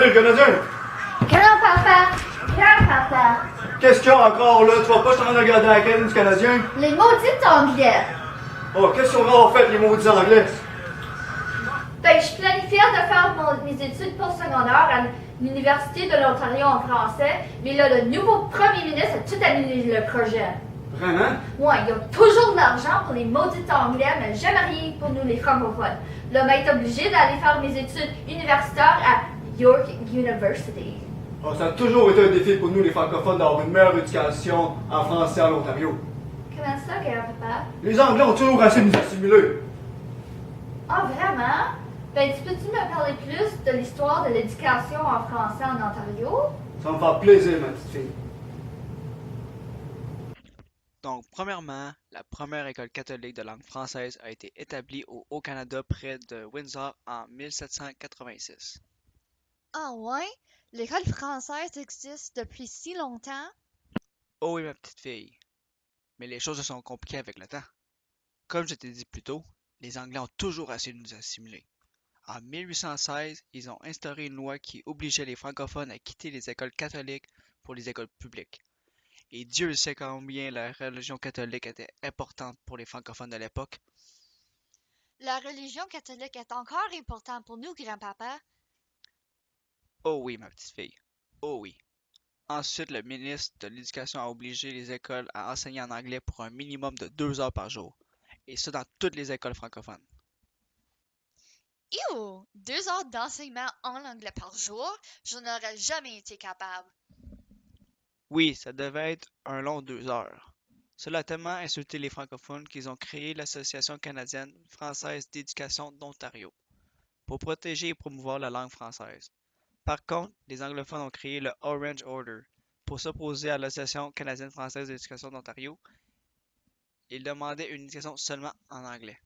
le Canadien! Grand-papa! Grand-papa! Qu'est-ce qu'il y a encore là? Tu vas pas, je suis en train de regarder la canne du Canadien? Les maudits anglais! Oh, qu'est-ce qu'on va faire, les maudits anglais? Ben, je planifiais de faire mes études postsecondaires à l'Université de l'Ontario en français, mais là, le nouveau premier ministre a tout annulé le projet. Vraiment? Ouais, il y a toujours de l'argent pour les maudits anglais, mais jamais rien pour nous, les francophones. Là, ben, est obligé d'aller faire mes études universitaires à York University. Oh, ça a toujours été un défi pour nous, les francophones, d'avoir une meilleure éducation en français à l'Ontario. Comment ça, grand-papa? Les Anglais ont toujours assez de nous assimiler. Ah, vraiment? Ben, peux-tu me parler plus de l'histoire de l'éducation en français en Ontario? Ça va me faire plaisir, ma petite fille. Donc, premièrement, la première école catholique de langue française a été établie au Haut-Canada près de Windsor en 1786. Ah ouais? L'école française existe depuis si longtemps? Oh oui, ma petite fille, mais les choses se sont compliquées avec le temps. Comme je t'ai dit plus tôt, les Anglais ont toujours essayé de nous assimiler. En 1816, ils ont instauré une loi qui obligeait les francophones à quitter les écoles catholiques pour les écoles publiques. Et Dieu sait combien la religion catholique était importante pour les francophones de l'époque. La religion catholique est encore importante pour nous, grand-papa. Oh oui, ma petite fille. Oh oui. Ensuite, le ministre de l'Éducation a obligé les écoles à enseigner en anglais pour un minimum de 2 heures par jour. Et ça dans toutes les écoles francophones. Ew! 2 heures d'enseignement en anglais par jour? Je n'aurais jamais été capable. Oui, ça devait être un long 2 heures. Cela a tellement insulté les francophones qu'ils ont créé l'Association canadienne française d'éducation d'Ontario pour protéger et promouvoir la langue française. Par contre, les anglophones ont créé le Orange Order pour s'opposer à l'Association canadienne française d'éducation d'Ontario. Ils demandaient une éducation seulement en anglais.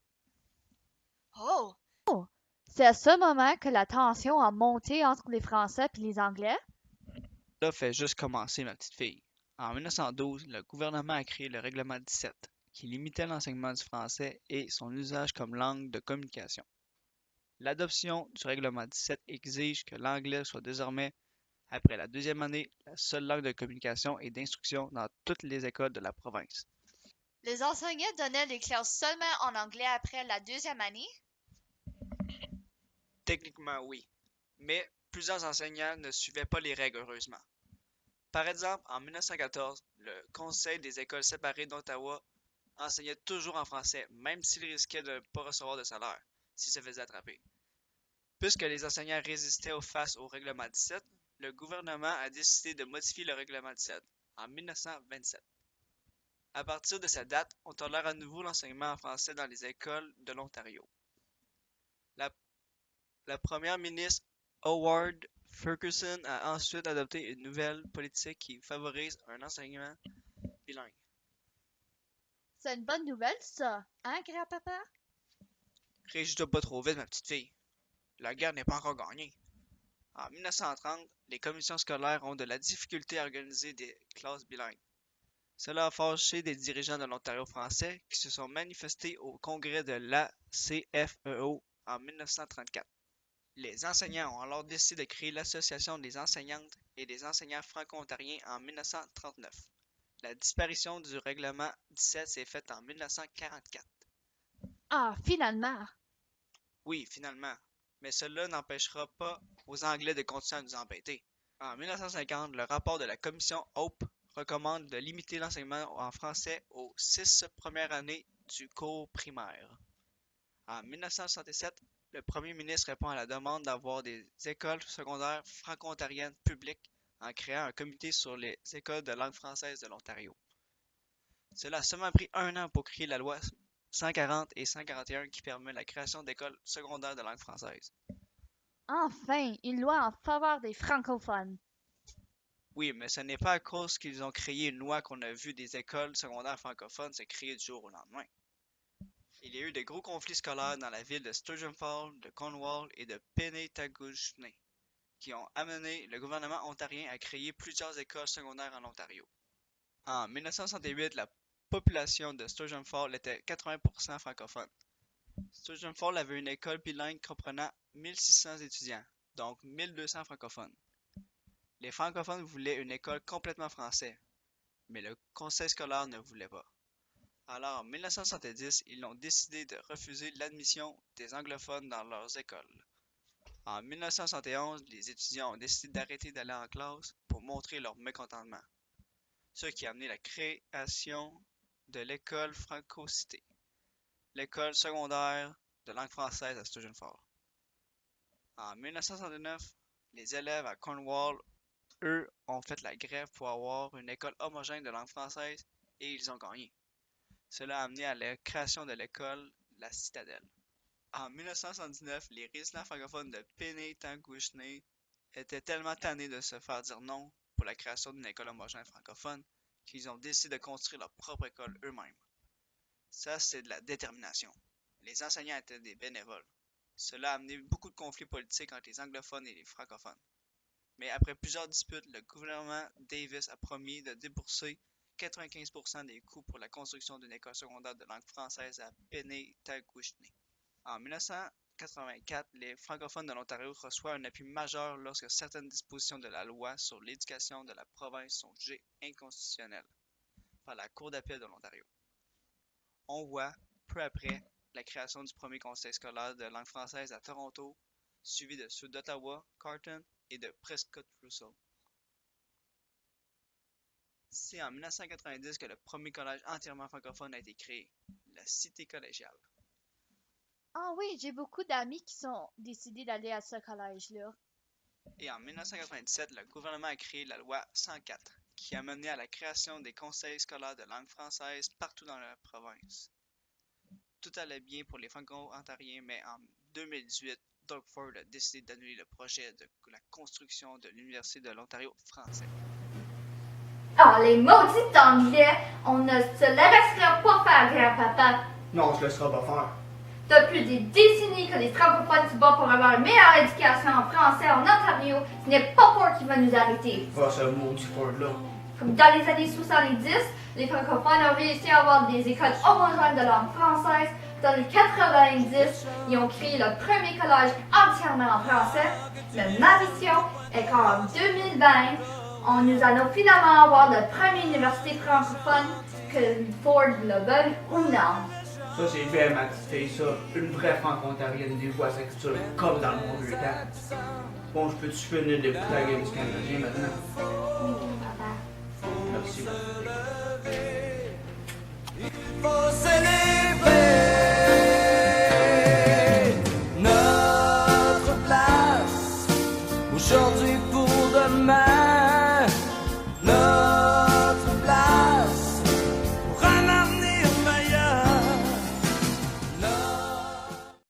Oh! C'est à ce moment que la tension a monté entre les Français et les Anglais? Ça fait juste commencer, ma petite fille. En 1912, le gouvernement a créé le Règlement 17, qui limitait l'enseignement du français et son usage comme langue de communication. L'adoption du Règlement 17 exige que l'anglais soit désormais, après la deuxième année, la seule langue de communication et d'instruction dans toutes les écoles de la province. Les enseignants donnaient les classes seulement en anglais après la deuxième année? Techniquement, oui, mais plusieurs enseignants ne suivaient pas les règles, heureusement. Par exemple, en 1914, le Conseil des écoles séparées d'Ottawa enseignait toujours en français, même s'il risquait de ne pas recevoir de salaire, s'il se faisait attraper. Puisque les enseignants résistaient face au règlement 17, le gouvernement a décidé de modifier le règlement 17 en 1927. À partir de cette date, on tolère à nouveau l'enseignement en français dans les écoles de l'Ontario. La première ministre Howard Ferguson a ensuite adopté une nouvelle politique qui favorise un enseignement bilingue. C'est une bonne nouvelle, ça, hein, grand-papa? Réjouis-toi pas trop vite, ma petite fille. La guerre n'est pas encore gagnée. En 1930, les commissions scolaires ont de la difficulté à organiser des classes bilingues. Cela a fâché des dirigeants de l'Ontario français qui se sont manifestés au congrès de l'ACFEO en 1934. Les enseignants ont alors décidé de créer l'Association des enseignantes et des enseignants franco-ontariens en 1939. La disparition du règlement 17 s'est faite en 1944. Ah, finalement! Oui, finalement, mais cela n'empêchera pas aux Anglais de continuer à nous embêter. En 1950, le rapport de la commission Hope recommande de limiter l'enseignement en français aux 6 premières années du cours primaire. En 1967, le premier ministre répond à la demande d'avoir des écoles secondaires franco-ontariennes publiques en créant un comité sur les écoles de langue française de l'Ontario. Cela a seulement pris un an pour créer la loi 140 et 141 qui permet la création d'écoles secondaires de langue française. Enfin, une loi en faveur des francophones. Oui, mais ce n'est pas à cause qu'ils ont créé une loi qu'on a vu des écoles secondaires francophones se créer du jour au lendemain. Il y a eu de gros conflits scolaires dans la ville de Sturgeon Falls, de Cornwall et de Penetanguishne, qui ont amené le gouvernement ontarien à créer plusieurs écoles secondaires en Ontario. En 1968, la population de Sturgeon Falls était 80% francophone. Sturgeon Falls avait une école bilingue comprenant 1600 étudiants, donc 1200 francophones. Les francophones voulaient une école complètement française, mais le conseil scolaire ne voulait pas. Alors en 1970, ils ont décidé de refuser l'admission des anglophones dans leurs écoles. En 1971, les étudiants ont décidé d'arrêter d'aller en classe pour montrer leur mécontentement, ce qui a amené la création de l'école Franco-Cité, l'école secondaire de langue française à Sturgeon Falls. En 1969, les élèves à Cornwall, eux, ont fait la grève pour avoir une école homogène de langue française et ils ont gagné. Cela a amené à la création de l'école La Citadelle. En 1979, les résidents francophones de Penetanguishne étaient tellement tannés de se faire dire non pour la création d'une école homogène francophone qu'ils ont décidé de construire leur propre école eux-mêmes. Ça, c'est de la détermination. Les enseignants étaient des bénévoles. Cela a amené beaucoup de conflits politiques entre les anglophones et les francophones. Mais après plusieurs disputes, le gouvernement Davis a promis de débourser 95% des coûts pour la construction d'une école secondaire de langue française à Penetanguishne. En 1984, les francophones de l'Ontario reçoivent un appui majeur lorsque certaines dispositions de la loi sur l'éducation de la province sont jugées inconstitutionnelles par la Cour d'appel de l'Ontario. On voit, peu après, la création du premier conseil scolaire de langue française à Toronto, suivi de ceux d'Ottawa, Carleton et de Prescott-Russell. C'est en 1990 que le premier collège entièrement francophone a été créé, la Cité collégiale. Ah oui, j'ai beaucoup d'amis qui sont décidés d'aller à ce collège-là. Et en 1997, le gouvernement a créé la loi 104, qui a mené à la création des conseils scolaires de langue française partout dans la province. Tout allait bien pour les franco-ontariens, mais en 2018, Doug Ford a décidé d'annuler le projet de la construction de l'Université de l'Ontario français. Ah, les maudits Anglais! On ne se laissera pas faire, grand-papa! Non, on se laissera pas faire. Depuis des décennies que les francophones se battent pour avoir une meilleure éducation en français en Ontario, ce n'est pas Ford qui va nous arrêter. Ah, ce maudit Ford-là. Comme dans les années 70, les francophones ont réussi à avoir des écoles homogènes de langue française. Dans les 90, ils ont créé le premier collège entièrement en français. Mais ma vision est qu'en 2020, nous allons finalement avoir la première université francophone, que Ford le veuille ou non. Ça, c'est bien, ma petite fille, ça. Une vraie franco-ontarienne des voix sexuelles, comme dans le bon vieux temps. Bon, je peux-tu finir d'écouter la game du Canadien maintenant?